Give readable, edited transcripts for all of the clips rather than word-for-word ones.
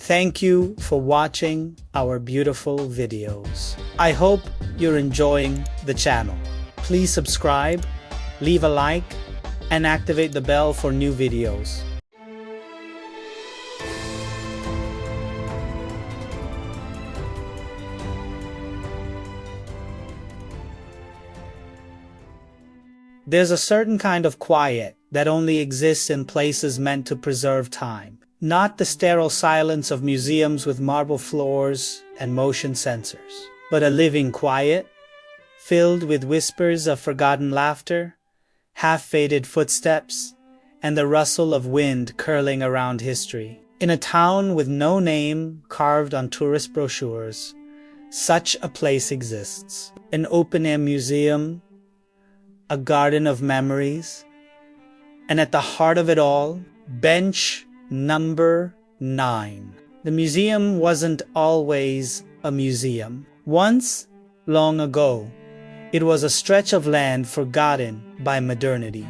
Thank you for watching our beautiful videos. I hope you're enjoying the channel. Please subscribe, leave a like, and activate the bell for new videos. There's a certain kind of quiet that only exists in places meant to preserve time. Not the sterile silence of museums with marble floors and motion sensors, but a living quiet, filled with whispers of forgotten laughter, half-faded footsteps, and the rustle of wind curling around history. In a town with no name carved on tourist brochures, such a place exists. An open-air museum, a garden of memories, and at the heart of it all, bench number 9. The museum wasn't always a museum. Once, long ago, it was a stretch of land forgotten by modernity.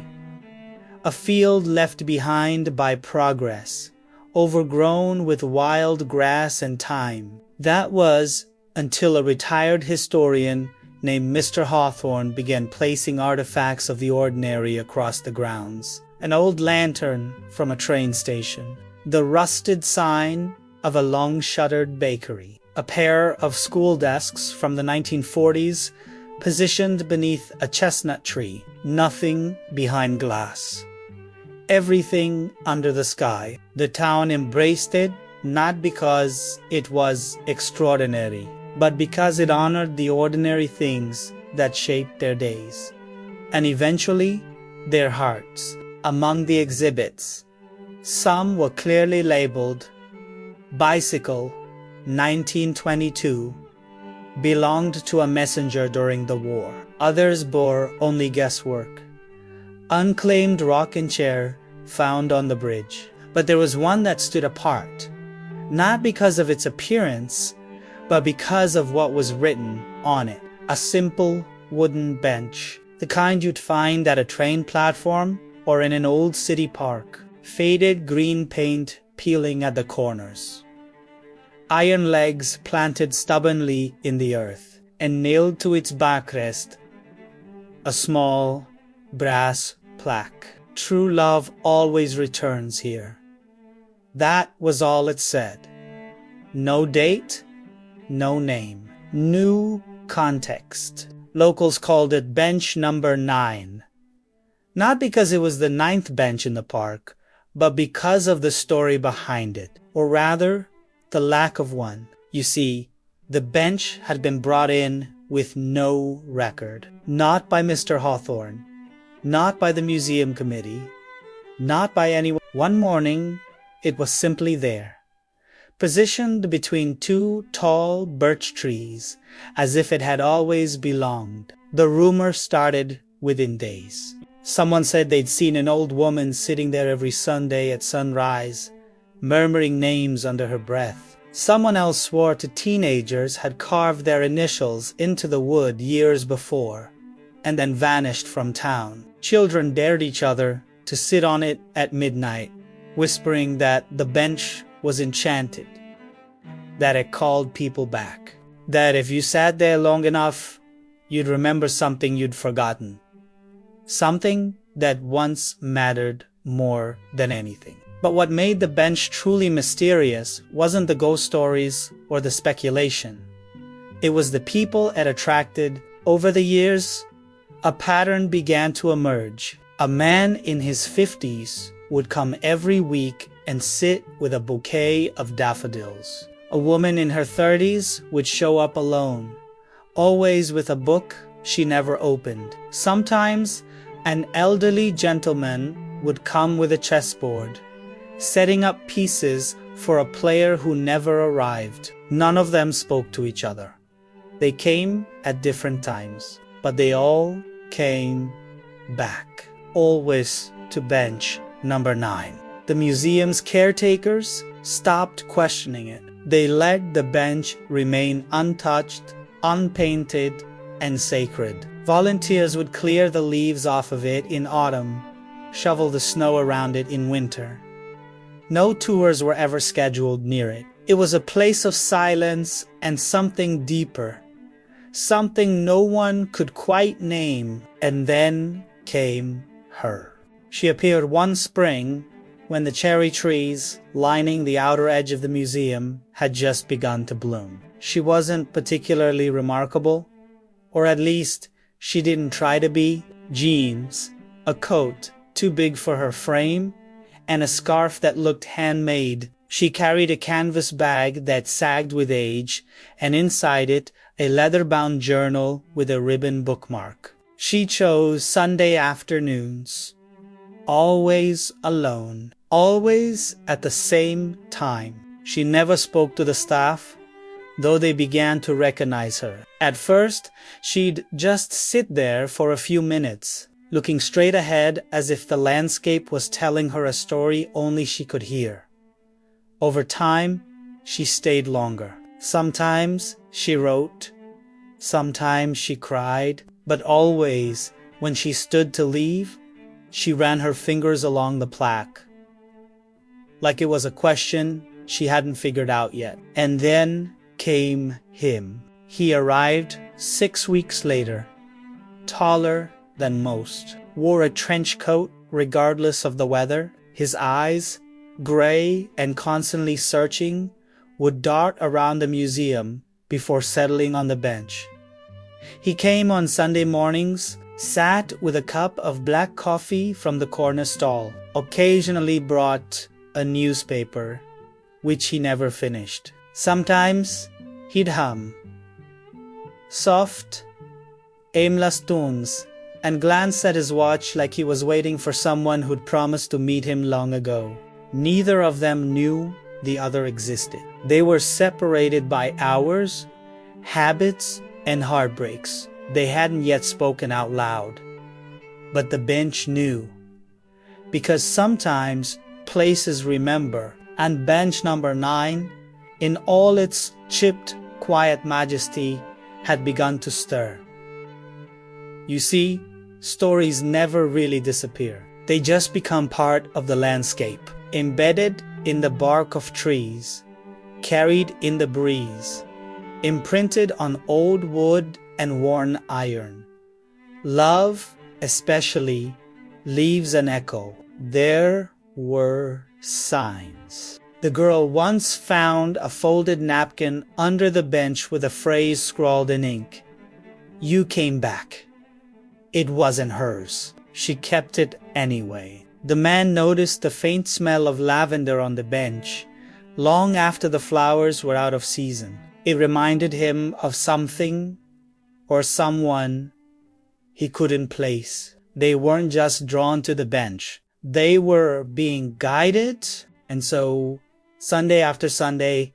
A field left behind by progress, overgrown with wild grass and time. That was until a retired historian named Mr. Hawthorne began placing artifacts of the ordinary across the grounds. An old lantern from a train station, the rusted sign of a long-shuttered bakery, a pair of school desks from the 1940s positioned beneath a chestnut tree, nothing behind glass. Everything under the sky. The town embraced it, not because it was extraordinary, but because it honored the ordinary things that shaped their days, and eventually their hearts. Among the exhibits, some were clearly labeled "Bicycle 1922, belonged to a messenger during the war." Others bore only guesswork. Unclaimed rocking chair found on the bridge. But there was one that stood apart, not because of its appearance, but because of what was written on it. A simple wooden bench, the kind you'd find at a train platform or in an old city park. Faded green paint peeling at the corners. Iron legs planted stubbornly in the earth, and nailed to its backrest a small brass plaque. True love always returns here. That was all it said. No date, no name. New context. Locals called it bench number 9. Not because it was the 9th bench in the park, but because of the story behind it, or rather, the lack of one. You see, the bench had been brought in with no record. Not by Mr. Hawthorne, not by the museum committee, not by anyone. One morning, it was simply there, positioned between two tall birch trees, as if it had always belonged. The rumor started within days. Someone said they'd seen an old woman sitting there every Sunday at sunrise, murmuring names under her breath. Someone else swore to teenagers had carved their initials into the wood years before, and then vanished from town. Children dared each other to sit on it at midnight, whispering that the bench was enchanted, that it called people back, that if you sat there long enough, you'd remember something you'd forgotten. Something that once mattered more than anything. But what made the bench truly mysterious wasn't the ghost stories or the speculation. It was the people it attracted. Over the years, a pattern began to emerge. A man in his 50s would come every week and sit with a bouquet of daffodils. A woman in her 30s would show up alone, always with a book she never opened. Sometimes, an elderly gentleman would come with a chessboard, setting up pieces for a player who never arrived. None of them spoke to each other. They came at different times, but they all came back, always to bench number 9. The museum's caretakers stopped questioning it. They let the bench remain untouched, unpainted, and sacred. Volunteers would clear the leaves off of it in autumn, shovel the snow around it in winter. No tours were ever scheduled near it. It was a place of silence and something deeper, something no one could quite name. And then came her. She appeared one spring when the cherry trees lining the outer edge of the museum had just begun to bloom. She wasn't particularly remarkable, or at least she didn't try to be. Jeans, a coat too big for her frame, and a scarf that looked handmade. She carried a canvas bag that sagged with age, and inside it a leather-bound journal with a ribbon bookmark. She chose Sunday afternoons, always alone, always at the same time. She never spoke to the staff, though they began to recognize her. At first, she'd just sit there for a few minutes, looking straight ahead as if the landscape was telling her a story only she could hear. Over time, she stayed longer. Sometimes she wrote, sometimes she cried, but always, when she stood to leave, she ran her fingers along the plaque, like it was a question she hadn't figured out yet. And then came him. He arrived 6 weeks later, taller than most, wore a trench coat regardless of the weather. His eyes, gray and constantly searching, would dart around the museum before settling on the bench. He came on Sunday mornings, sat with a cup of black coffee from the corner stall, occasionally brought a newspaper, which he never finished. Sometimes he'd hum soft, aimless tunes and glance at his watch like he was waiting for someone who'd promised to meet him long ago. Neither of them knew the other existed. They were separated by hours, habits, and heartbreaks they hadn't yet spoken out loud. But the bench knew, because sometimes places remember, and bench number 9, in all its chipped, quiet majesty, had begun to stir. You see, stories never really disappear. They just become part of the landscape, embedded in the bark of trees, carried in the breeze, imprinted on old wood and worn iron. Love, especially, leaves an echo. There were signs. The girl once found a folded napkin under the bench with a phrase scrawled in ink. "You came back." It wasn't hers. She kept it anyway. The man noticed the faint smell of lavender on the bench, long after the flowers were out of season. It reminded him of something or someone he couldn't place. They weren't just drawn to the bench. They were being guided, and so Sunday after Sunday,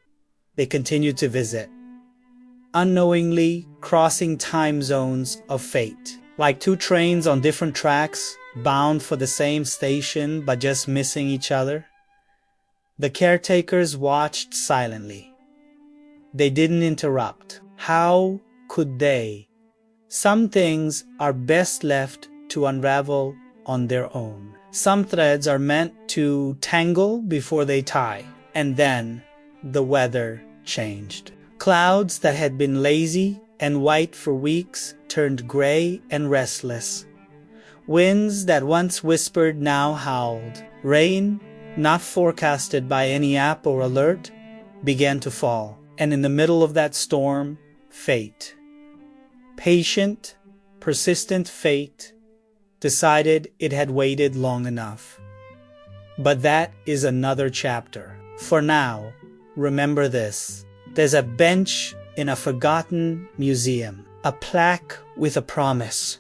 they continued to visit, unknowingly crossing time zones of fate, like two trains on different tracks, bound for the same station but just missing each other. The caretakers watched silently. They didn't interrupt. How could they? Some things are best left to unravel on their own. Some threads are meant to tangle before they tie. And then the weather changed. Clouds that had been lazy and white for weeks turned gray and restless. Winds that once whispered now howled. Rain, not forecasted by any app or alert, began to fall. And in the middle of that storm, fate, patient, persistent fate, decided it had waited long enough. But that is another chapter. For now, remember this. There's a bench in a forgotten museum, a plaque with a promise,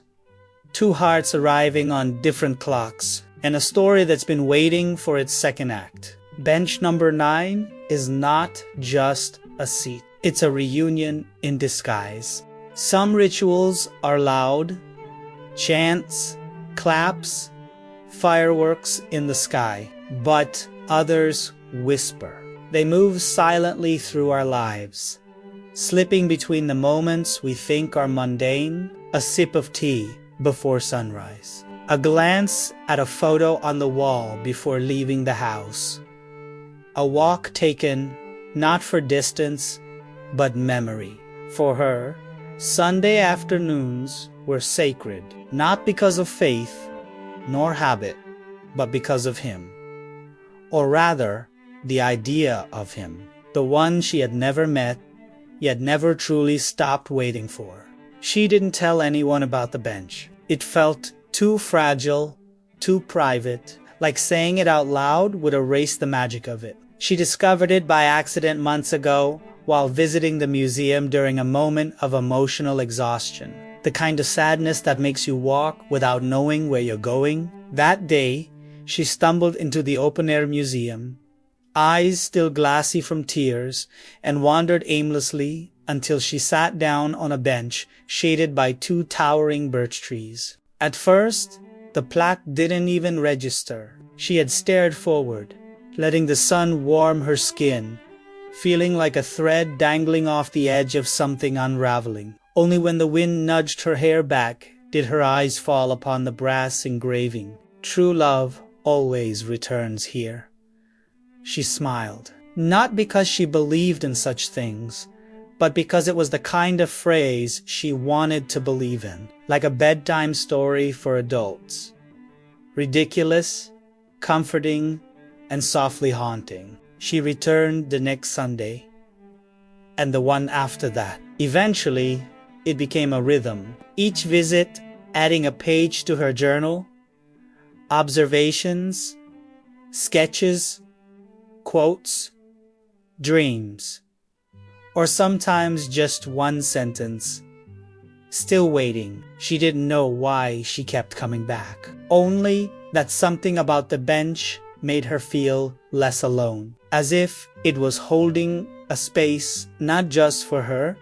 two hearts arriving on different clocks, and a story that's been waiting for its second act. Bench number 9 is not just a seat. It's a reunion in disguise. Some rituals are loud, chants, claps, fireworks in the sky, but others whisper. They move silently through our lives, slipping between the moments we think are mundane, a sip of tea before sunrise, a glance at a photo on the wall before leaving the house, a walk taken not for distance, but memory. For her, Sunday afternoons were sacred, not because of faith nor habit, but because of him. Or rather, the idea of him, the one she had never met, yet never truly stopped waiting for. She didn't tell anyone about the bench. It felt too fragile, too private, like saying it out loud would erase the magic of it. She discovered it by accident months ago while visiting the museum during a moment of emotional exhaustion. The kind of sadness that makes you walk without knowing where you're going. That day, she stumbled into the open-air museum, eyes still glassy from tears, and wandered aimlessly until she sat down on a bench shaded by two towering birch trees. At first, the plaque didn't even register. She had stared forward, letting the sun warm her skin, feeling like a thread dangling off the edge of something unraveling. Only when the wind nudged her hair back did her eyes fall upon the brass engraving. "True love always returns here." She smiled, not because she believed in such things, but because it was the kind of phrase she wanted to believe in, like a bedtime story for adults. Ridiculous, comforting, and softly haunting. She returned the next Sunday, and the one after that. Eventually, it became a rhythm, each visit adding a page to her journal, observations, sketches, quotes, dreams, or sometimes just one sentence. Still waiting. She didn't know why she kept coming back. Only that something about the bench made her feel less alone, as if it was holding a space not just for her,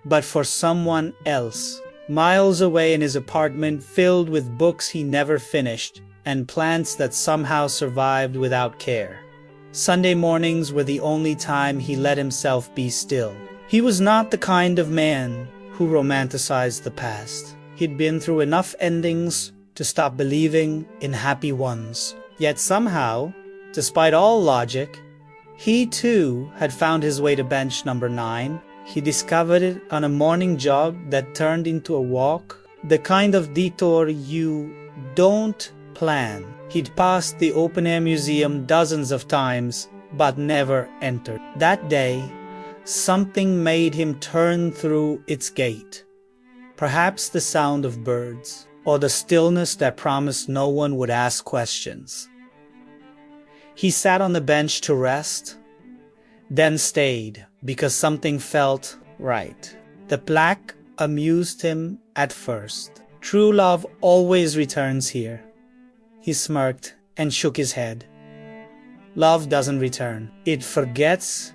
but for someone else. Miles away in his apartment filled with books he never finished and plants that somehow survived without care. Sunday mornings were the only time he let himself be still. He was not the kind of man who romanticized the past. He'd been through enough endings to stop believing in happy ones. Yet somehow, despite all logic, he too had found his way to bench number 9. He discovered it on a morning jog that turned into a walk, the kind of detour you don't plan. He'd passed the open-air museum dozens of times, but never entered. That day, something made him turn through its gate. Perhaps the sound of birds, or the stillness that promised no one would ask questions. He sat on the bench to rest, then stayed because something felt right. The plaque amused him at first. "True love always returns here." He smirked and shook his head. Love doesn't return. It forgets.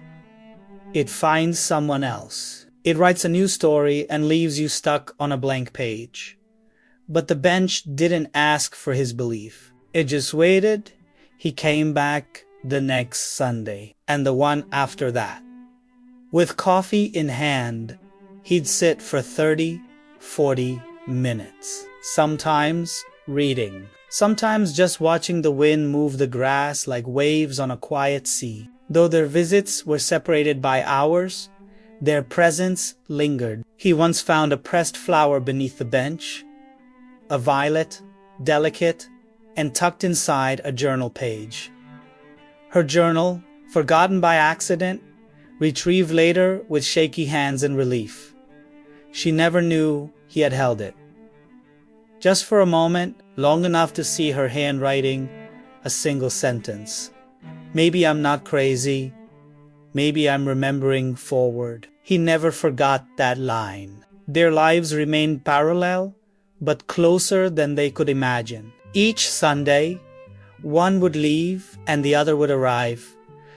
It finds someone else. It writes a new story and leaves you stuck on a blank page. But the bench didn't ask for his belief. It just waited. He came back the next Sunday, and the one after that. With coffee in hand, he'd sit for 30, 40 minutes. Sometimes reading. Sometimes just watching the wind move the grass like waves on a quiet sea. Though their visits were separated by hours, their presence lingered. He once found a pressed flower beneath the bench, a violet, delicate, and tucked inside a journal page. Her journal, forgotten by accident, retrieved later with shaky hands in relief. She never knew he had held it. Just for a moment, long enough to see her handwriting a single sentence. "Maybe I'm not crazy. Maybe I'm remembering forward." He never forgot that line. Their lives remained parallel, but closer than they could imagine. Each Sunday, one would leave and the other would arrive,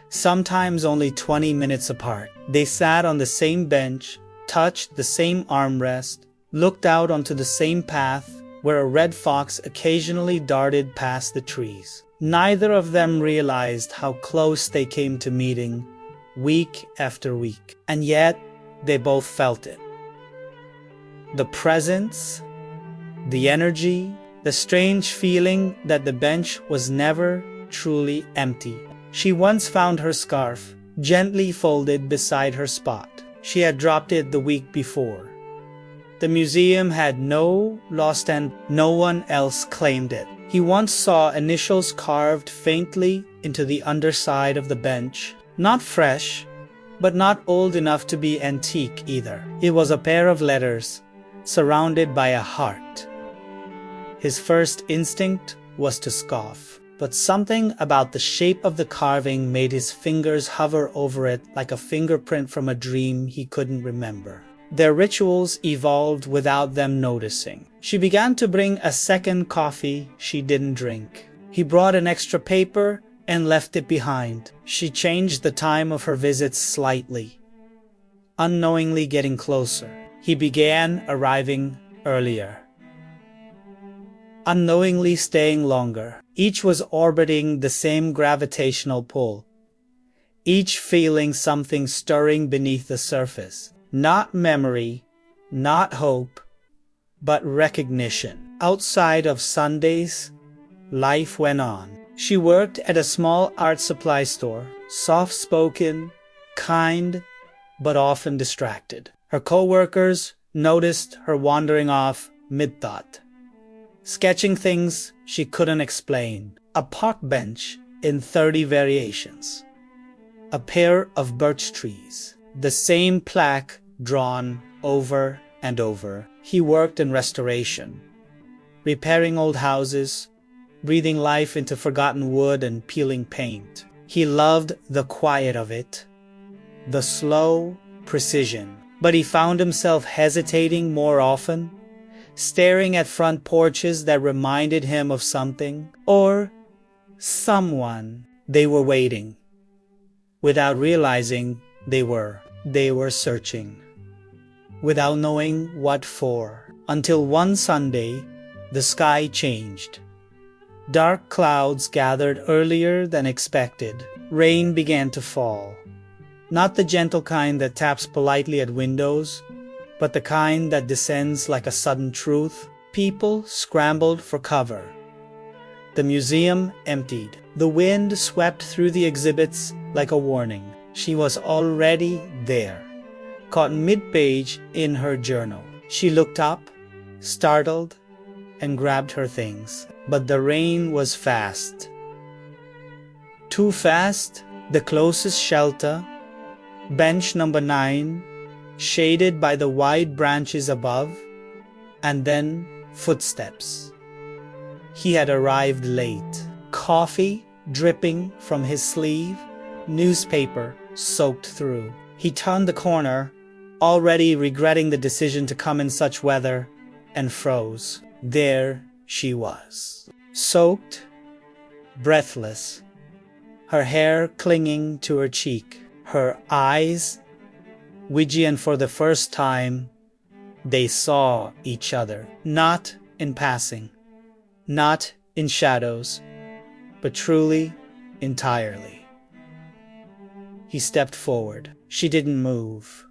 sometimes only 20 minutes apart. They sat on the same bench, touched the same armrest, looked out onto the same path where a red fox occasionally darted past the trees. Neither of them realized how close they came to meeting week after week, and yet they both felt it. The presence, the energy, the strange feeling that the bench was never truly empty. She once found her scarf, gently folded beside her spot. She had dropped it the week before. The museum had no lost and no one else claimed it. He once saw initials carved faintly into the underside of the bench. Not fresh, but not old enough to be antique either. It was a pair of letters, surrounded by a heart. His first instinct was to scoff, but something about the shape of the carving made his fingers hover over it like a fingerprint from a dream he couldn't remember. Their rituals evolved without them noticing. She began to bring a second coffee she didn't drink. He brought an extra paper and left it behind. She changed the time of her visits slightly, unknowingly getting closer. He began arriving earlier, unknowingly staying longer. Each was orbiting the same gravitational pull, each feeling something stirring beneath the surface. Not memory, not hope, but recognition. Outside of Sundays, life went on. She worked at a small art supply store, soft-spoken, kind, but often distracted. Her co-workers noticed her wandering off mid-thought, sketching things she couldn't explain. A park bench in 30 variations. A pair of birch trees. The same plaque drawn over and over. He worked in restoration, repairing old houses, breathing life into forgotten wood and peeling paint. He loved the quiet of it, the slow precision. But he found himself hesitating more often, staring at front porches that reminded him of something or someone. They were waiting. Without realizing they were searching, without knowing what for. Until one Sunday, the sky changed. Dark clouds gathered earlier than expected. Rain began to fall. Not the gentle kind that taps politely at windows, but the kind that descends like a sudden truth. People scrambled for cover. The museum emptied. The wind swept through the exhibits like a warning. She was already there, caught mid-page in her journal. She looked up, startled, and grabbed her things. But the rain was fast. Too fast. The closest shelter, bench number 9, shaded by the wide branches above, and then footsteps. He had arrived late. Coffee dripping from his sleeve, newspaper soaked through. He turned the corner, already regretting the decision to come in such weather, and froze. There she was, soaked, breathless, her hair clinging to her cheek, her eyes widgy, and for the first time, they saw each other, not in passing, not in shadows, but truly, entirely. He stepped forward. She didn't move.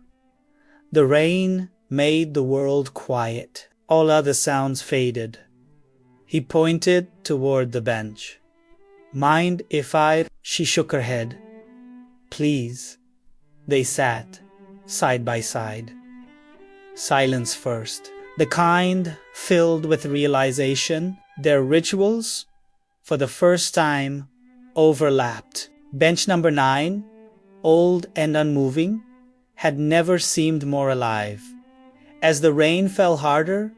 The rain made the world quiet. All other sounds faded. He pointed toward the bench. Mind if I? She shook her head. Please. They sat, side by side. Silence first. The kind filled with realization. Their rituals, for the first time, overlapped. Bench number 9, old and unmoving, had never seemed more alive. As the rain fell harder,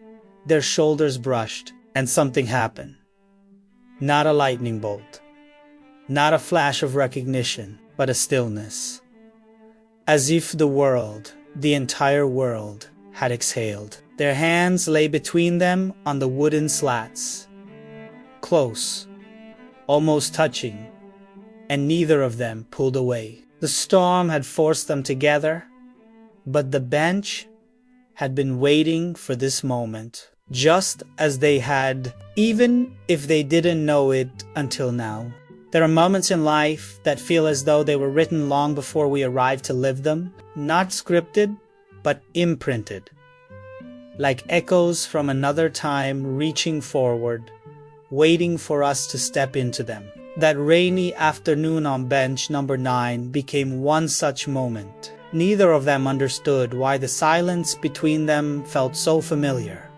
their shoulders brushed, and something happened. Not a lightning bolt, not a flash of recognition, but a stillness. As if the world, the entire world, had exhaled. Their hands lay between them on the wooden slats, close, almost touching, and neither of them pulled away. The storm had forced them together, but the bench had been waiting for this moment, just as they had, even if they didn't know it until now. There are moments in life that feel as though they were written long before we arrive to live them, not scripted, but imprinted, like echoes from another time reaching forward, waiting for us to step into them. That rainy afternoon on bench number 9 became one such moment. Neither of them understood why the silence between them felt so familiar.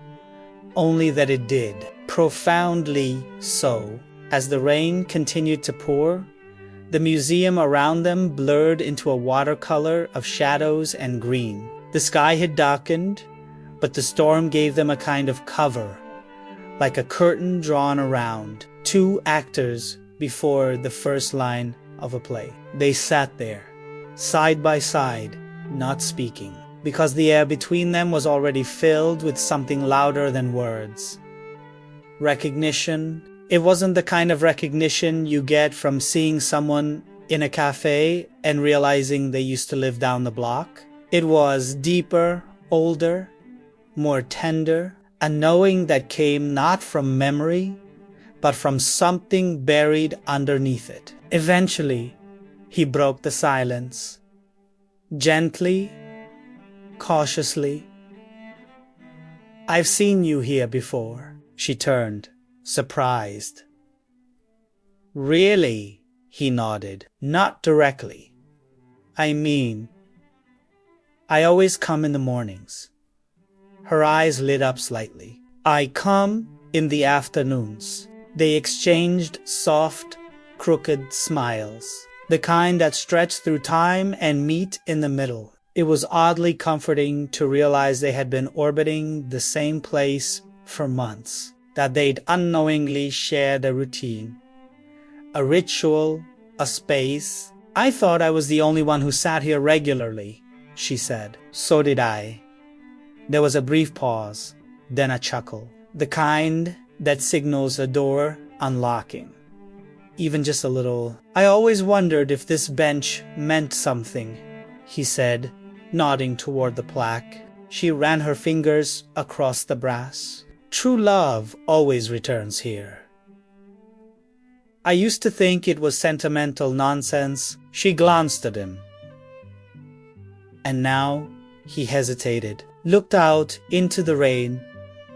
Only that it did, profoundly so. As the rain continued to pour, the museum around them blurred into a watercolor of shadows and green. The sky had darkened, but the storm gave them a kind of cover, like a curtain drawn around two actors before the first line of a play. They sat there, side by side, not speaking, because the air between them was already filled with something louder than words. Recognition. It wasn't the kind of recognition you get from seeing someone in a cafe and realizing they used to live down the block. It was deeper, older, more tender, a knowing that came not from memory, but from something buried underneath it. Eventually, he broke the silence. Gently, cautiously. "I've seen you here before." She turned, surprised. "Really?" He nodded. "Not directly. I mean, I always come in the mornings." Her eyes lit up slightly. "I come in the afternoons." They exchanged soft, crooked smiles, the kind that stretch through time and meet in the middle. It was oddly comforting to realize they had been orbiting the same place for months, that they'd unknowingly shared a routine, a ritual, a space. "I thought I was the only one who sat here regularly," she said. "So did I." There was a brief pause, then a chuckle, the kind that signals a door unlocking. Even just a little. "I always wondered if this bench meant something," he said, nodding toward the plaque. She ran her fingers across the brass. "True love always returns here." "I used to think it was sentimental nonsense." She glanced at him. And now he hesitated, looked out into the rain,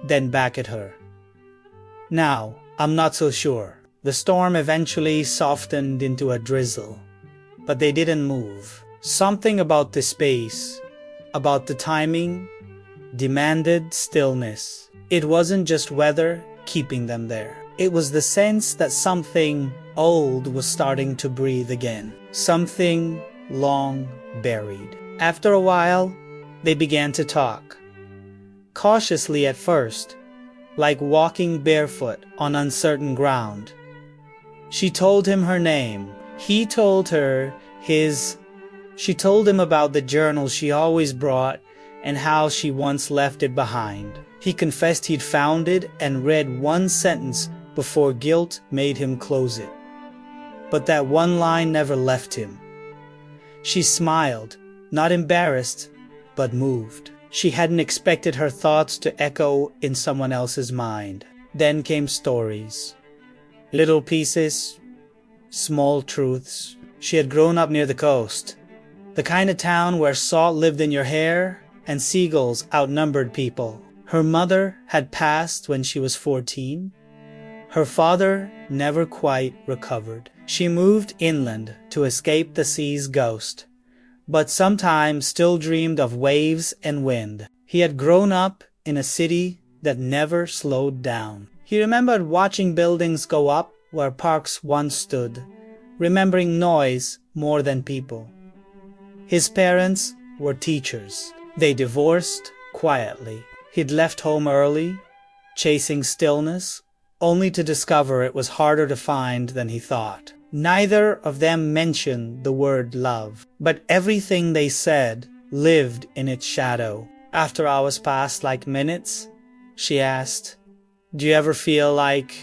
then back at her. "Now, I'm not so sure." The storm eventually softened into a drizzle, but they didn't move. Something about the space, about the timing, demanded stillness. It wasn't just weather keeping them there. It was the sense that something old was starting to breathe again. Something long buried. After a while, they began to talk. Cautiously at first, like walking barefoot on uncertain ground. She told him her name. He told her his. She told him about the journal she always brought and how she once left it behind. He confessed he'd found it and read one sentence before guilt made him close it. But that one line never left him. She smiled, not embarrassed, but moved. She hadn't expected her thoughts to echo in someone else's mind. Then came stories. Little pieces, small truths. She had grown up near the coast, the kind of town where salt lived in your hair and seagulls outnumbered people. Her mother had passed when she was 14. Her father never quite recovered. She moved inland to escape the sea's ghost, but sometimes still dreamed of waves and wind. He had grown up in a city that never slowed down. He remembered watching buildings go up where parks once stood, remembering noise more than people. His parents were teachers. They divorced quietly. He'd left home early, chasing stillness, only to discover it was harder to find than he thought. Neither of them mentioned the word love, but everything they said lived in its shadow. After hours passed like minutes, she asked, "Do you ever feel like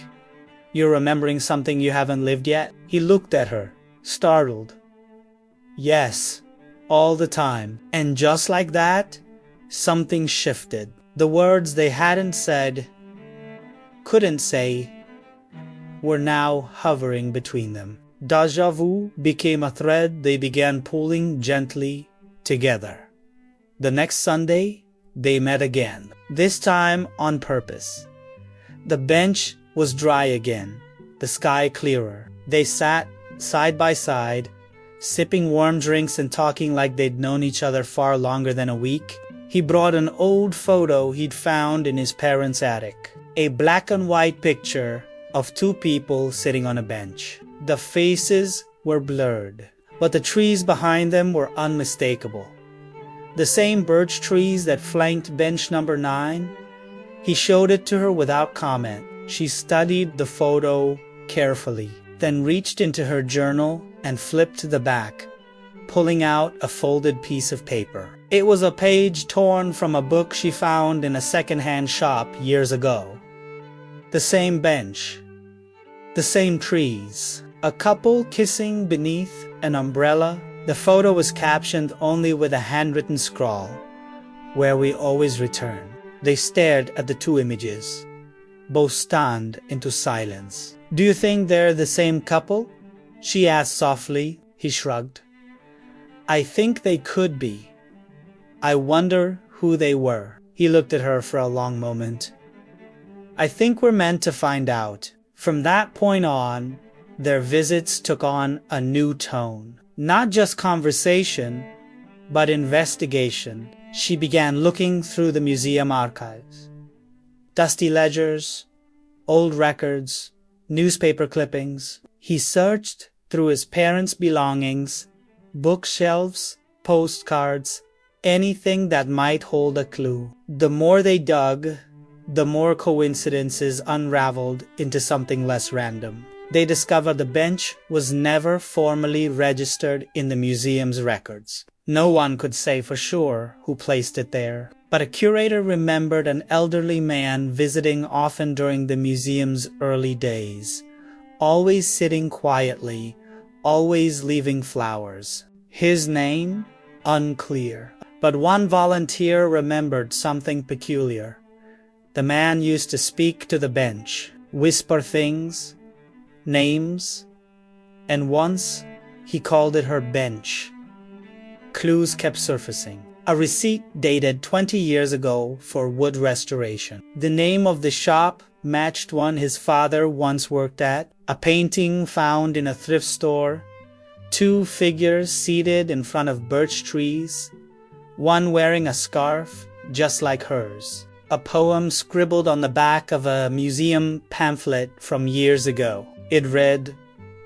you're remembering something you haven't lived yet?" He looked at her, startled. "Yes, all the time." And just like that, something shifted. The words they hadn't said, couldn't say, were now hovering between them. Déjà vu became a thread they began pulling gently together. The next Sunday, they met again, this time on purpose. The bench was dry again, the sky clearer. They sat side by side, sipping warm drinks and talking like they'd known each other far longer than a week. He brought an old photo he'd found in his parents' attic. A black and white picture of two people sitting on a bench. The faces were blurred, but the trees behind them were unmistakable. The same birch trees that flanked bench number 9. He showed it to her without comment. She studied the photo carefully, then reached into her journal and flipped to the back, pulling out a folded piece of paper. It was a page torn from a book she found in a second-hand shop years ago. The same bench, the same trees, a couple kissing beneath an umbrella. The photo was captioned only with a handwritten scrawl, "Where we always return." They stared at the two images, both stunned into silence. "Do you think they're the same couple?" she asked softly. He shrugged. "I think they could be. I wonder who they were." He looked at her for a long moment. "I think we're meant to find out." From that point on, their visits took on a new tone. Not just conversation, but investigation. She began looking through the museum archives. Dusty ledgers, old records, newspaper clippings. He searched through his parents' belongings, bookshelves, postcards, anything that might hold a clue. The more they dug, the more coincidences unraveled into something less random. They discovered the bench was never formally registered in the museum's records. No one could say for sure who placed it there, but a curator remembered an elderly man visiting often during the museum's early days, always sitting quietly, always leaving flowers. His name? Unclear. But one volunteer remembered something peculiar. The man used to speak to the bench, whisper things, names, and once he called it her bench. Clues kept surfacing. A receipt dated 20 years ago for wood restoration. The name of the shop matched one his father once worked at. A painting found in a thrift store. Two figures seated in front of birch trees, one wearing a scarf just like hers. A poem scribbled on the back of a museum pamphlet from years ago. It read,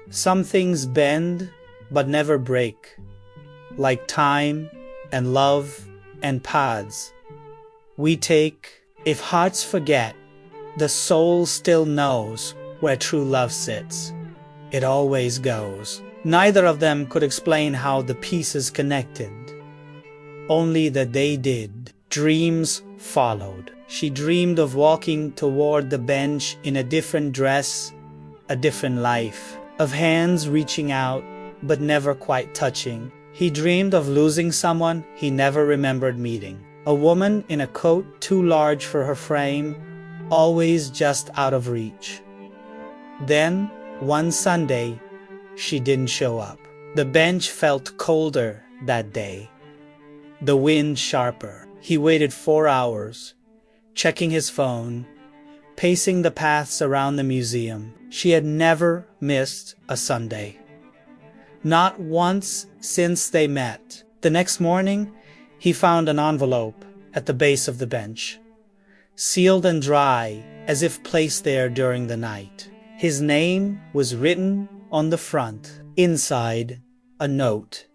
"Some things bend but never break, like time and love and paths. We take, if hearts forget, the soul still knows where true love sits. It always goes." Neither of them could explain how the pieces connected, only that they did. Dreams followed. She dreamed of walking toward the bench in a different dress, a different life, of hands reaching out but never quite touching. He dreamed of losing someone he never remembered meeting, a woman in a coat too large for her frame, always just out of reach. Then, one Sunday, she didn't show up. The bench felt colder that day, the wind sharper. He waited 4 hours, checking his phone, pacing the paths around the museum. She had never missed a Sunday. Not once since they met. The next morning, he found an envelope at the base of the bench, sealed and dry as if placed there during the night. His name was written on the front. Inside, a note.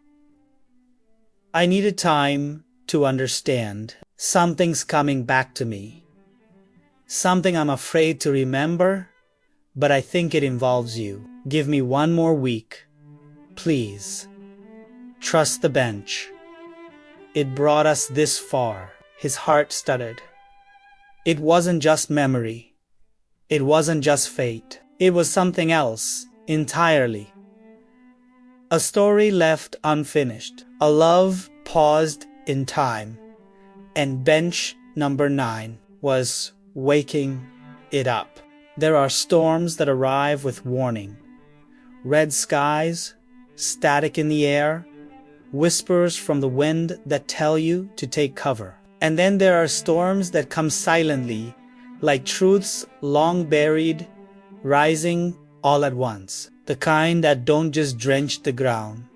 "I needed time to understand. Something's coming back to me. Something I'm afraid to remember, but I think it involves you. Give me 1 more week. Please. Trust the bench. It brought us this far." His heart stuttered. It wasn't just memory. It wasn't just fate. It was something else entirely. A story left unfinished. A love paused in time. And bench number 9 was waking it up. There are storms that arrive with warning. Red skies, static in the air, whispers from the wind that tell you to take cover. And then there are storms that come silently, like truths long buried, rising all at once. The kind that don't just drench the ground.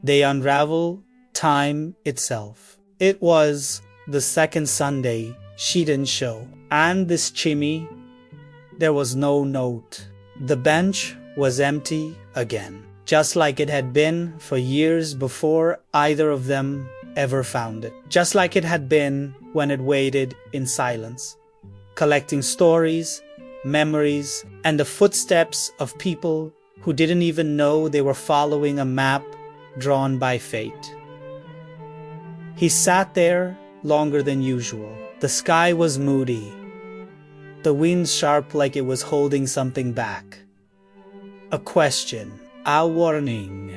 They unravel time itself. It was the second Sunday she didn't show. And this chimney, there was no note. The bench was empty again, just like it had been for years before either of them ever found it. Just like it had been when it waited in silence, collecting stories, memories, and the footsteps of people who didn't even know they were following a map drawn by fate. He sat there longer than usual. The sky was moody, the wind sharp like it was holding something back. A question, a warning,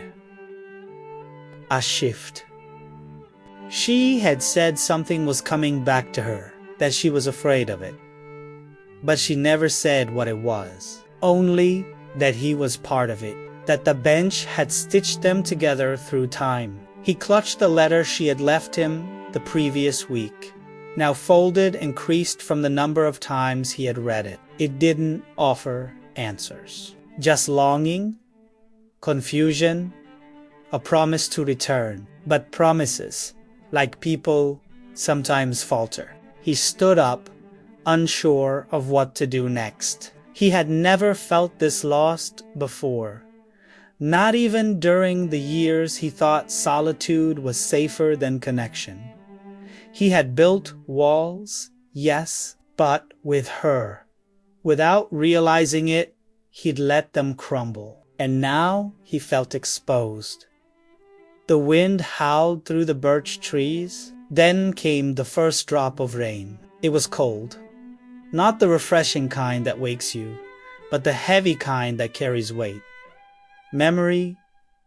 a shift. She had said something was coming back to her, that she was afraid of it. But she never said what it was, only that he was part of it, that the bench had stitched them together through time. He clutched the letter she had left him the previous week, now folded and creased from the number of times he had read it. It didn't offer answers, just longing, confusion, a promise to return. But promises, like people, sometimes falter. He stood up, unsure of what to do next. He had never felt this lost before, not even during the years he thought solitude was safer than connection. He had built walls, yes, but with her. Without realizing it, he'd let them crumble, and now he felt exposed. The wind howled through the birch trees. Then came the first drop of rain. It was cold. Not the refreshing kind that wakes you, but the heavy kind that carries weight. Memory,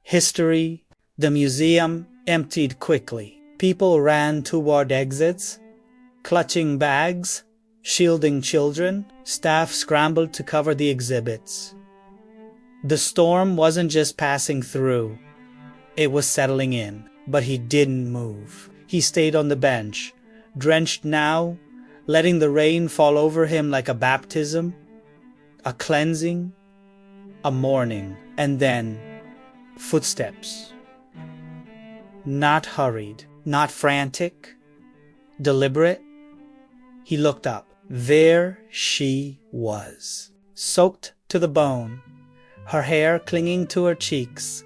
history, the museum emptied quickly. People ran toward exits, clutching bags, shielding children. Staff scrambled to cover the exhibits. The storm wasn't just passing through. It was settling in, but he didn't move. He stayed on the bench, drenched now, letting the rain fall over him like a baptism, a cleansing, a mourning, and then footsteps. Not hurried, not frantic, deliberate. He looked up. There she was, soaked to the bone, her hair clinging to her cheeks,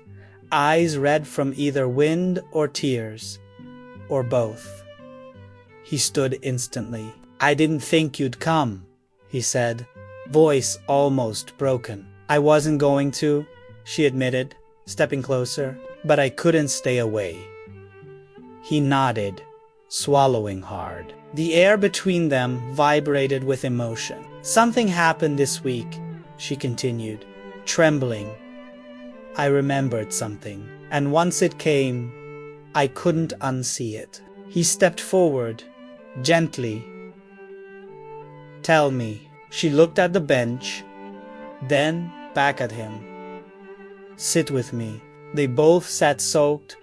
eyes red from either wind or tears, or both. He stood instantly. "I didn't think you'd come," he said, voice almost broken. "I wasn't going to," she admitted, stepping closer, "but I couldn't stay away." He nodded, swallowing hard. The air between them vibrated with emotion. "Something happened this week," she continued, trembling. "I remembered something, and once it came, I couldn't unsee it." He stepped forward, gently. "Tell me." She looked at the bench, then back at him. "Sit with me." They both sat soaked,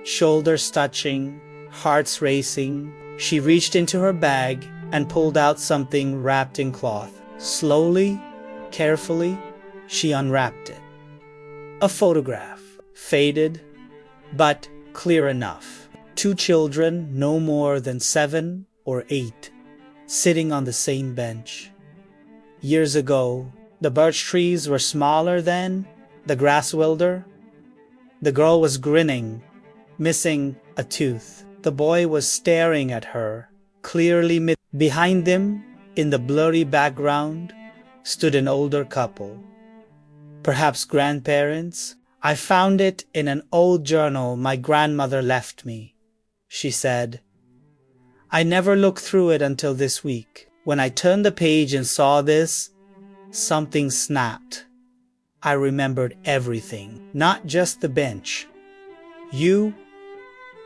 shoulders touching, hearts racing. She reached into her bag and pulled out something wrapped in cloth. Slowly, carefully, she unwrapped it. A photograph, faded, but clear enough. 2 children, no more than 7 or 8, sitting on the same bench. Years ago, the birch trees were smaller then, the grass wilder. The girl was grinning, missing a tooth. The boy was staring at her, clearly behind them, in the blurry background, stood an older couple. Perhaps grandparents. "I found it in an old journal my grandmother left me," she said. "I never looked through it until this week. When I turned the page and saw this, something snapped. I remembered everything, not just the bench. You..."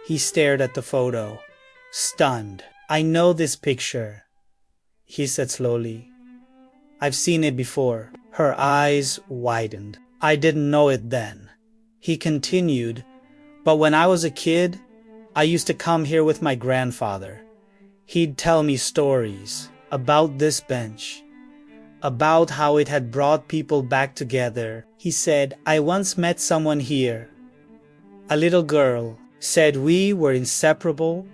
He stared at the photo, stunned. "I know this picture," he said slowly. "I've seen it before." Her eyes widened. "I didn't know it then," he continued, "but when I was a kid, I used to come here with my grandfather. He'd tell me stories about this bench, about how it had brought people back together. He said, "I once met someone here. A little girl said we were inseparable,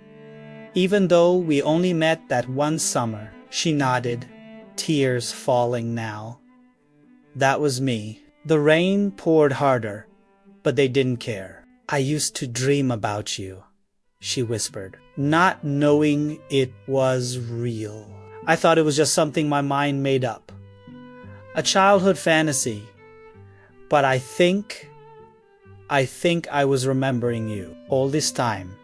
even though we only met that one summer." She nodded, tears falling now. "That was me." The rain poured harder, but they didn't care. "I used to dream about you," she whispered, not knowing it was real. "I thought it was just something my mind made up. A childhood fantasy. But I think I was remembering you all this time."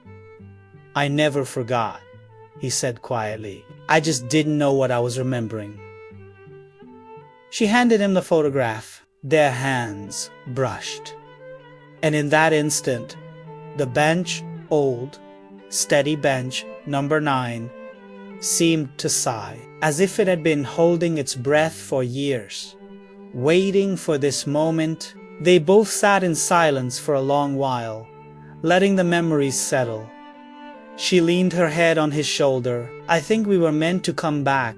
"I never forgot," he said quietly. "I just didn't know what I was remembering." She handed him the photograph. Their hands brushed. And in that instant, the bench, old, steady bench, number 9, seemed to sigh, as if it had been holding its breath for years, waiting for this moment. They both sat in silence for a long while, letting the memories settle. She leaned her head on his shoulder. "I think we were meant to come back,"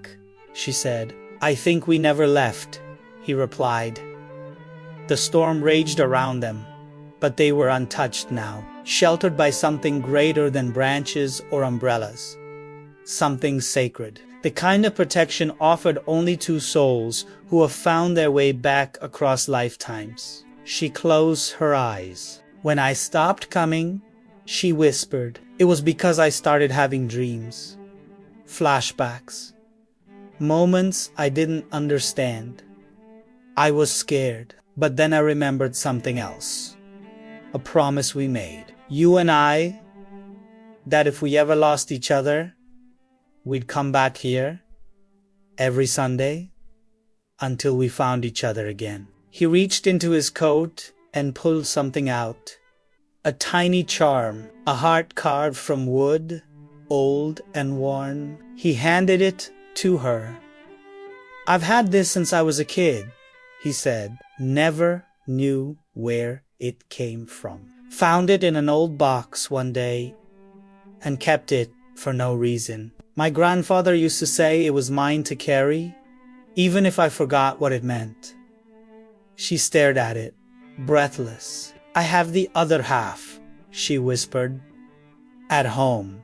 she said. "I think we never left," he replied. The storm raged around them, but they were untouched now, sheltered by something greater than branches or umbrellas. Something sacred, the kind of protection offered only to souls who have found their way back across lifetimes. She closed her eyes. "When I stopped coming," she whispered, "it was because I started having dreams. Flashbacks. Moments I didn't understand. I was scared, but then I remembered something else. A promise we made, you and I, that if we ever lost each other, we'd come back here every Sunday until we found each other again." He reached into his coat and pulled something out. A tiny charm, a heart carved from wood, old and worn. He handed it to her. "I've had this since I was a kid," he said. "Never knew where it came from. Found it in an old box one day and kept it for no reason. My grandfather used to say it was mine to carry, even if I forgot what it meant." She stared at it, breathless. "I have the other half," she whispered. "At home."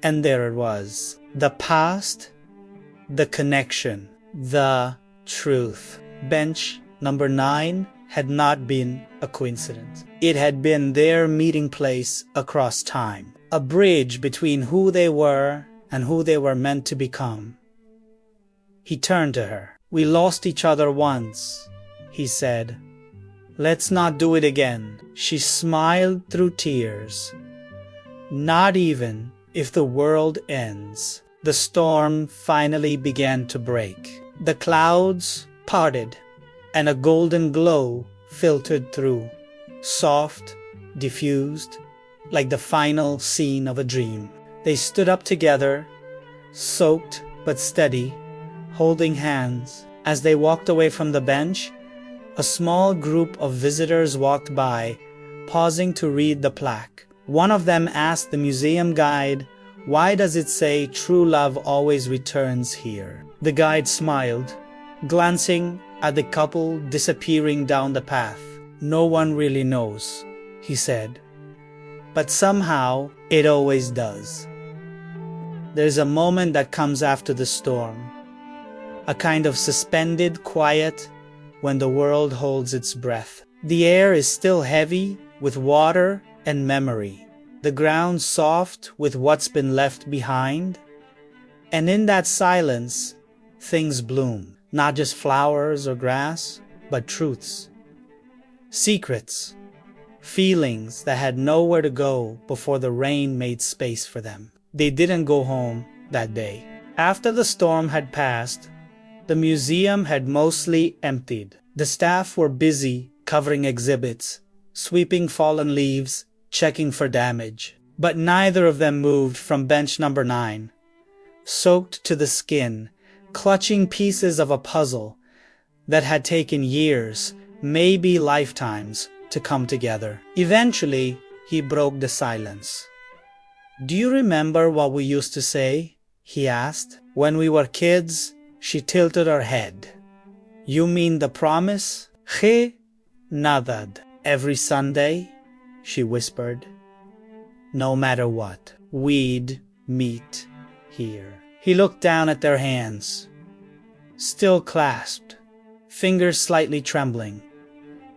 And there it was. The past, the connection, the truth. Bench number 9 had not been a coincidence. It had been their meeting place across time, a bridge between who they were and who they were meant to become. He turned to her. "We lost each other once," he said. "Let's not do it again." She smiled through tears. "Not even if the world ends." The storm finally began to break. The clouds parted, and a golden glow filtered through, soft, diffused, like the final scene of a dream. They stood up together, soaked but steady, holding hands. As they walked away from the bench, a small group of visitors walked by, pausing to read the plaque. One of them asked the museum guide, "Why does it say true love always returns here?" The guide smiled, glancing at the couple disappearing down the path. "No one really knows," he said. "But somehow it always does. There's a moment that comes after the storm, a kind of suspended quiet when the world holds its breath. The air is still heavy with water and memory, the ground soft with what's been left behind. And in that silence, things bloom, not just flowers or grass, but truths, secrets, feelings that had nowhere to go before the rain made space for them." They didn't go home that day. After the storm had passed, the museum had mostly emptied. The staff were busy covering exhibits, sweeping fallen leaves, checking for damage. But neither of them moved from bench number 9, soaked to the skin, clutching pieces of a puzzle that had taken years, maybe lifetimes, to come together. Eventually, he broke the silence. "Do you remember what we used to say?" he asked. "When we were kids, She tilted her head. You mean the promise? He nodded. Every Sunday, she whispered. No matter what, we'd meet here. He looked down at their hands, still clasped, fingers slightly trembling.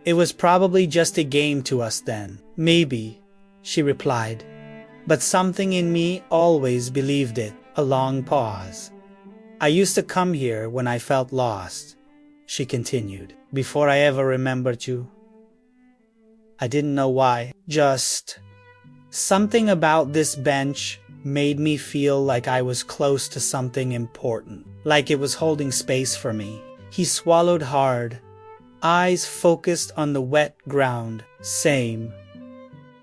It was probably just a game to us then. Maybe, she replied, but something in me always believed it. A long pause. I used to come here when I felt lost, she continued, before I ever remembered you. I didn't know why, just something about this bench made me feel like I was close to something important, like it was holding space for me. He swallowed hard, eyes focused on the wet ground. Same.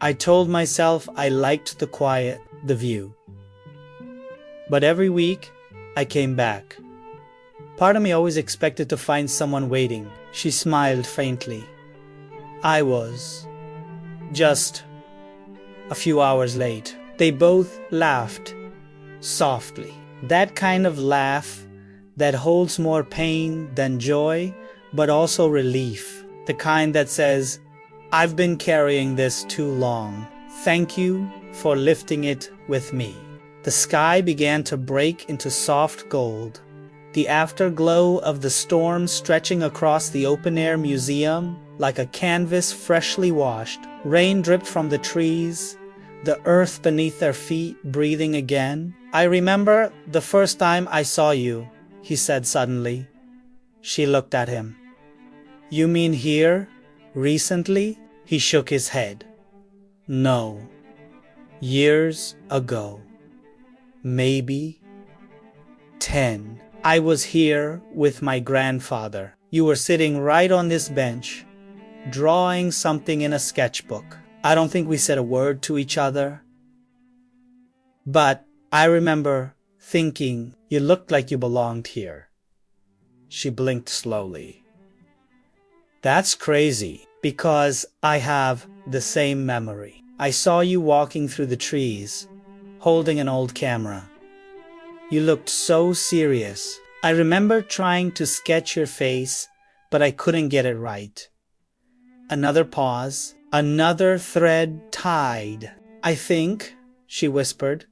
I told myself I liked the quiet, the view. But every week, I came back. Part of me always expected to find someone waiting. She smiled faintly. I was just a few hours late. They both laughed softly. That kind of laugh that holds more pain than joy, but also relief. The kind that says, I've been carrying this too long. Thank you for lifting it with me. The sky began to break into soft gold. The afterglow of the storm stretching across the open-air museum like a canvas freshly washed. Rain dripped from the trees, the earth beneath their feet breathing again. I remember the first time I saw you, he said suddenly. She looked at him. You mean here? Recently? He shook his head. No. Years ago. Maybe 10. I was here with my grandfather. You were sitting right on this bench, drawing something in a sketchbook. I don't think we said a word to each other. But I remember thinking you looked like you belonged here. She blinked slowly. That's crazy, because I have the same memory. I saw you walking through the trees, holding an old camera. You looked so serious. I remember trying to sketch your face, but I couldn't get it right. Another pause, another thread tied. I think, she whispered,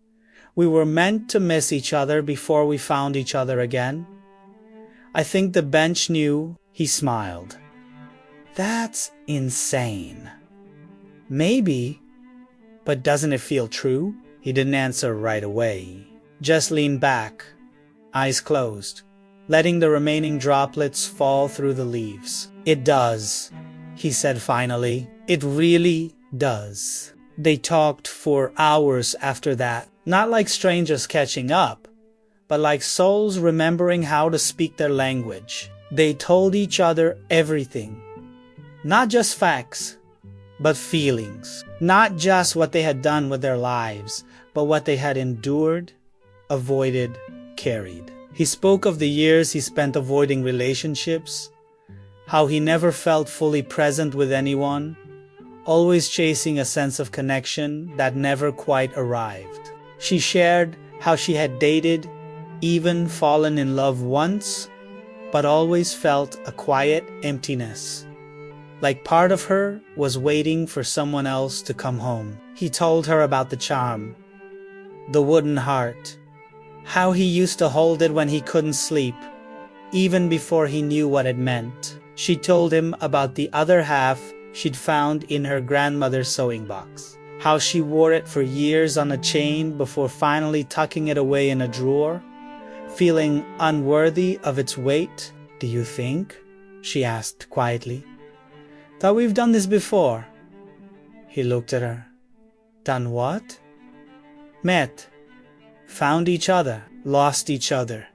we were meant to miss each other before we found each other again. I think the bench knew. He smiled. That's insane. Maybe, but doesn't it feel true? He didn't answer right away. Just leaned back, eyes closed, letting the remaining droplets fall through the leaves. It does, he said finally. It really does. They talked for hours after that, not like strangers catching up, but like souls remembering how to speak their language. They told each other everything. Not just facts, but feelings. Not just what they had done with their lives, but what they had endured, avoided, carried. He spoke of the years he spent avoiding relationships, how he never felt fully present with anyone, always chasing a sense of connection that never quite arrived. She shared how she had dated, even fallen in love once, but always felt a quiet emptiness. Like part of her was waiting for someone else to come home. He told her about the charm, the wooden heart, how he used to hold it when he couldn't sleep, even before he knew what it meant. She told him about the other half she'd found in her grandmother's sewing box, how she wore it for years on a chain before finally tucking it away in a drawer, feeling unworthy of its weight. Do you think? She asked quietly. Thought we've done this before. He looked at her. Done what? Met. Found each other. Lost each other.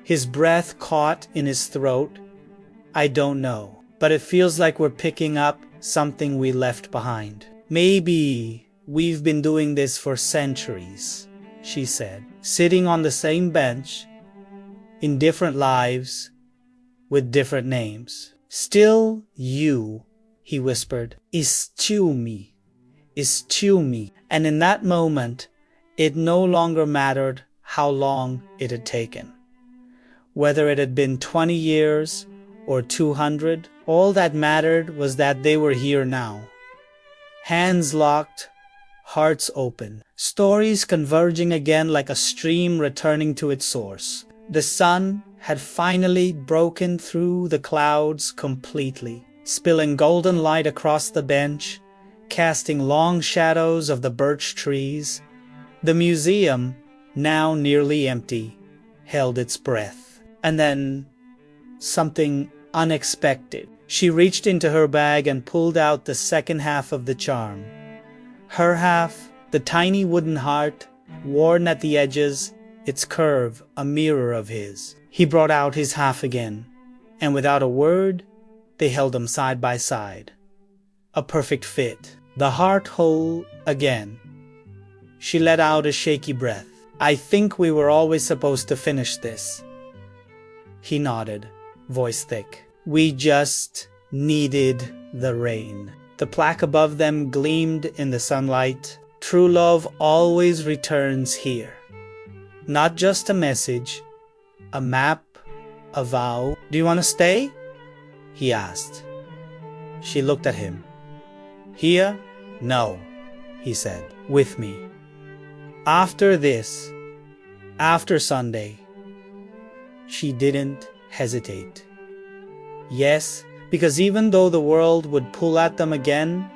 His breath caught in his throat. I don't know, but it feels like we're picking up something we left behind. Maybe we've been doing this for centuries, she said, sitting on the same bench, in different lives, with different names. Still you, he whispered, is to me, is to me. And in that moment, it no longer mattered how long it had taken. Whether it had been 20 years or 200, all that mattered was that they were here now. Hands locked, hearts open, stories converging again like a stream returning to its source. The sun had finally broken through the clouds completely, spilling golden light across the bench, casting long shadows of the birch trees. The museum, now nearly empty, held its breath. And then, something unexpected. She reached into her bag and pulled out the second half of the charm. Her half, the tiny wooden heart, worn at the edges, its curve a mirror of his. He brought out his half again, and without a word, they held them side by side. A perfect fit. The heart whole again. She let out a shaky breath. I think we were always supposed to finish this. He nodded, voice thick. We just needed the rain. The plaque above them gleamed in the sunlight. True love always returns here. Not just a message, a map, a vow. Do you want to stay? He asked. She looked at him. Here? No, he said. With me. After this, after Sunday. She didn't hesitate. Yes, because even though the world would pull at them again,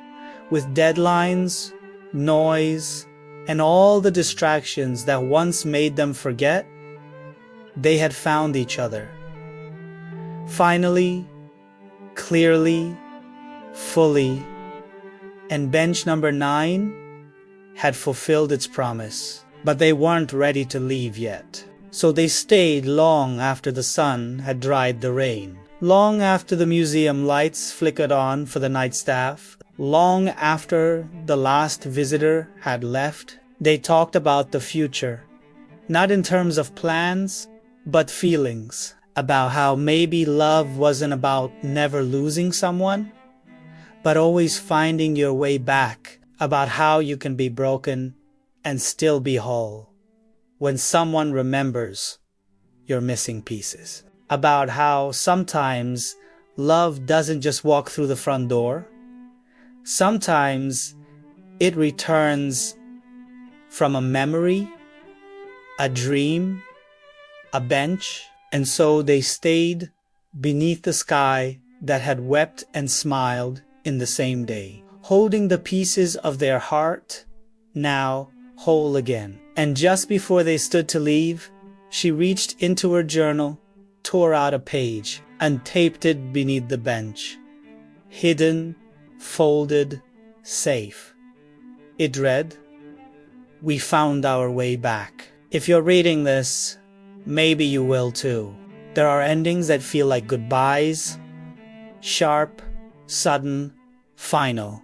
with deadlines, noise, and all the distractions that once made them forget, they had found each other. Finally, clearly, fully, and bench number 9 had fulfilled its promise. But they weren't ready to leave yet. So they stayed long after the sun had dried the rain. Long after the museum lights flickered on for the night staff, long after the last visitor had left, they talked about the future. Not in terms of plans, but feelings. About how maybe love wasn't about never losing someone, but always finding your way back. About how you can be broken and still be whole when someone remembers your missing pieces. About how sometimes love doesn't just walk through the front door. Sometimes it returns from a memory, a dream, a bench. And so they stayed beneath the sky that had wept and smiled in the same day, holding the pieces of their heart, now whole again. And just before they stood to leave, she reached into her journal, tore out a page, and taped it beneath the bench. Hidden, folded, safe. It read, "We found our way back." If you're reading this, maybe you will too. There are endings that feel like goodbyes, sharp, sudden, final.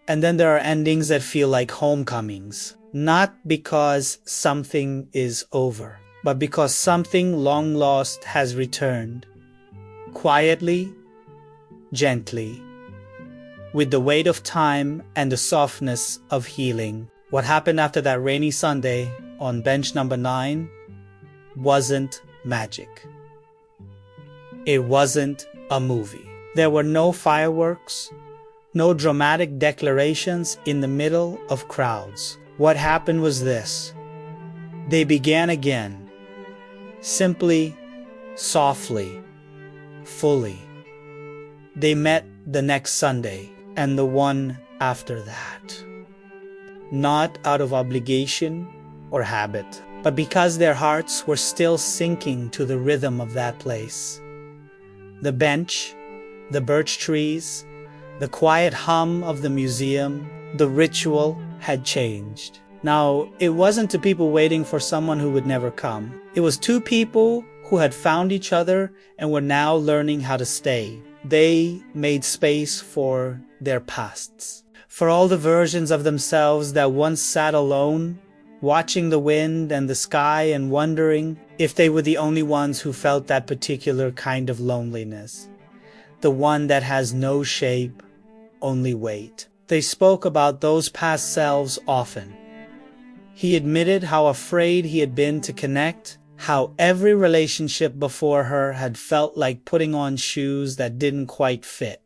And then there are endings that feel like homecomings. Not because something is over, but because something long lost has returned. Quietly, gently, with the weight of time and the softness of healing. What happened after that rainy Sunday on bench number 9 wasn't magic. It wasn't a movie. There were no fireworks, no dramatic declarations in the middle of crowds. What happened was this. They began again, simply, softly, fully. They met the next Sunday and the one after that. Not out of obligation or habit, but because their hearts were still sinking to the rhythm of that place. The bench, the birch trees, the quiet hum of the museum, the ritual had changed. Now, it wasn't two people waiting for someone who would never come. It was two people who had found each other and were now learning how to stay. They made space for their pasts, for all the versions of themselves that once sat alone, watching the wind and the sky and wondering if they were the only ones who felt that particular kind of loneliness. The one that has no shape, only weight. They spoke about those past selves often. He admitted how afraid he had been to connect, how every relationship before her had felt like putting on shoes that didn't quite fit.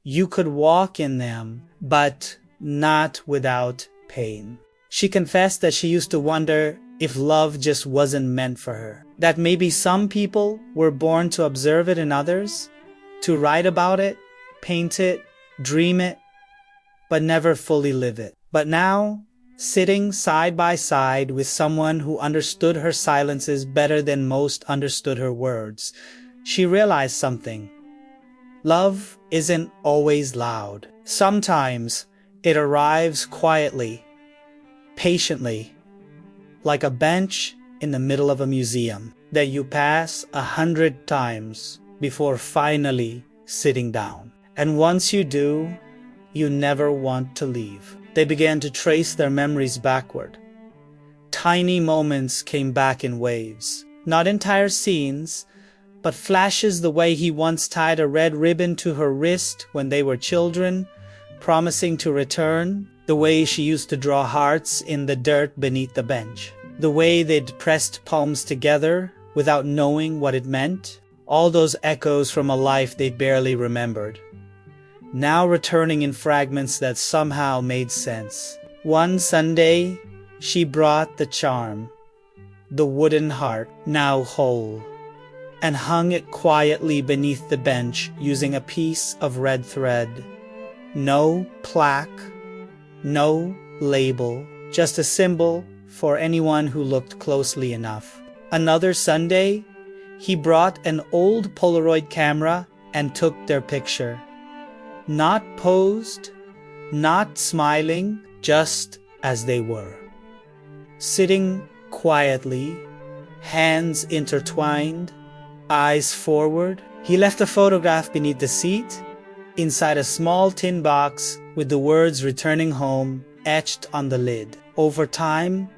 You could walk in them, but not without pain. She confessed that she used to wonder if love just wasn't meant for her. That maybe some people were born to observe it in others, to write about it, paint it, dream it, but never fully live it. But now, sitting side by side with someone who understood her silences better than most understood her words, she realized something. Love isn't always loud. Sometimes it arrives quietly, patiently, like a bench in the middle of a museum that you pass 100 times before finally sitting down. And once you do, you never want to leave. They began to trace their memories backward. Tiny moments came back in waves. Not entire scenes, but flashes, the way he once tied a red ribbon to her wrist when they were children, promising to return, the way she used to draw hearts in the dirt beneath the bench, the way they'd pressed palms together without knowing what it meant, all those echoes from a life they barely remembered, now returning in fragments that somehow made sense. One Sunday, she brought the charm, the wooden heart, now whole, and hung it quietly beneath the bench using a piece of red thread. No plaque, no label, just a symbol for anyone who looked closely enough. Another Sunday, he brought an old Polaroid camera and took their picture. Not posed, not smiling, just as they were. Sitting quietly, hands intertwined, eyes forward. He left a photograph beneath the seat, inside a small tin box with the words "returning home" etched on the lid. Over time,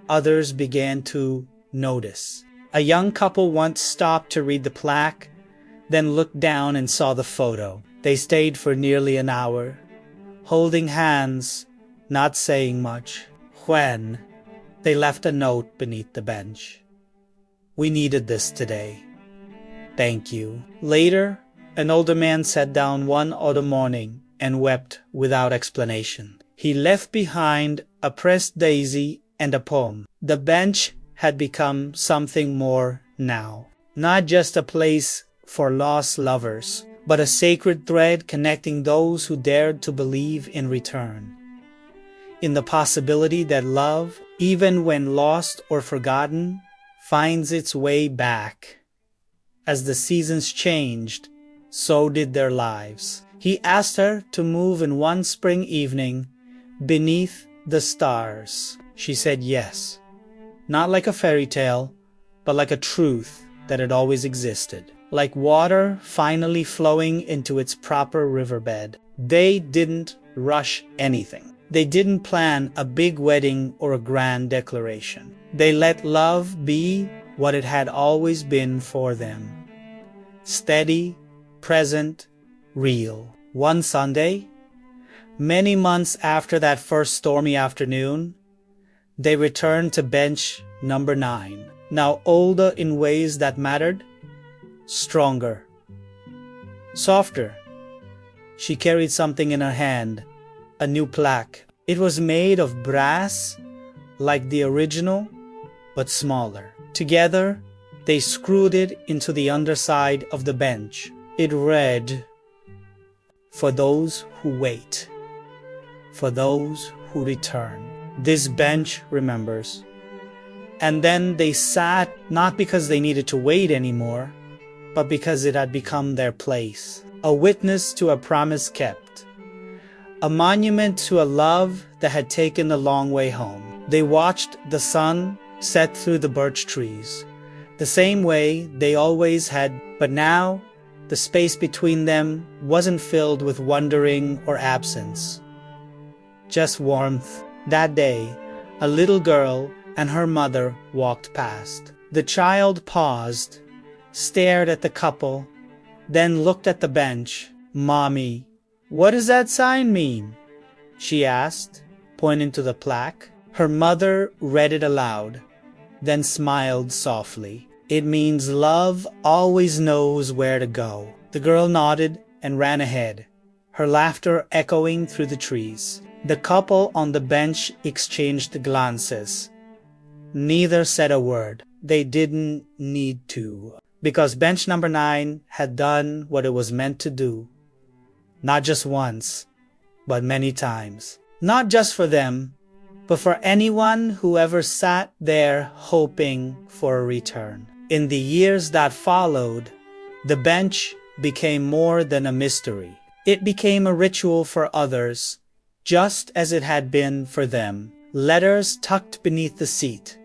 others began to notice. A young couple once stopped to read the plaque, then looked down and saw the photo. They stayed for nearly an hour, holding hands, not saying much. When they left a note beneath the bench. "We needed this today. Thank you." Later, an older man sat down one autumn morning and wept without explanation. He left behind a pressed daisy and a poem. The bench had become something more now. Not just a place for lost lovers, but a sacred thread connecting those who dared to believe in return. In the possibility that love, even when lost or forgotten, finds its way back. As the seasons changed, so did their lives. He asked her to move in one spring evening beneath the stars. She said yes, not like a fairy tale, but like a truth that had always existed, like water finally flowing into its proper riverbed. They didn't rush anything. They didn't plan a big wedding or a grand declaration. They let love be what it had always been for them. Steady, present, real. One Sunday, many months after that first stormy afternoon, they returned to bench number 9, now older in ways that mattered, stronger, softer. She carried something in her hand, a new plaque. It was made of brass, like the original, but smaller. Together, they screwed it into the underside of the bench. It read, "For those who wait, for those who return. This bench remembers." And then they sat, not because they needed to wait anymore, but because it had become their place. A witness to a promise kept. A monument to a love that had taken the long way home. They watched the sun set through the birch trees, the same way they always had, but now the space between them wasn't filled with wondering or absence, just warmth. That day, a little girl and her mother walked past. The child paused, stared at the couple, then looked at the bench. "Mommy, what does that sign mean?" she asked, pointing to the plaque. Her mother read it aloud. then smiled softly. "It means love always knows where to go." The girl nodded and ran ahead, her laughter echoing through the trees. The couple on the bench exchanged glances. Neither said a word. They didn't need to, because bench number 9 had done what it was meant to do. Not just once, but many times. Not just for them, but for anyone who ever sat there hoping for a return. In the years that followed, the bench became more than a mystery. It became a ritual for others, just as it had been for them. Letters tucked beneath the seat,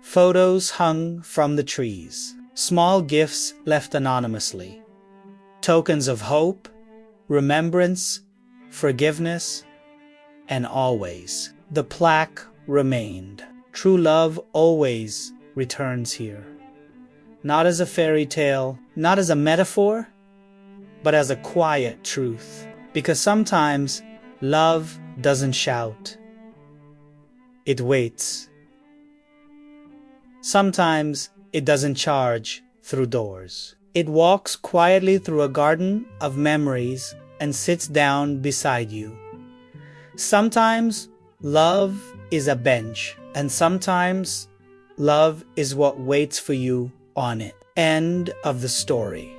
photos hung from the trees, small gifts left anonymously, tokens of hope, remembrance, forgiveness, and always. The plaque remained. True love always returns here. Not as a fairy tale, not as a metaphor, but as a quiet truth. Because sometimes love doesn't shout. It waits. Sometimes it doesn't charge through doors. It walks quietly through a garden of memories and sits down beside you. Sometimes love is a bench, and sometimes love is what waits for you on it. End of the story.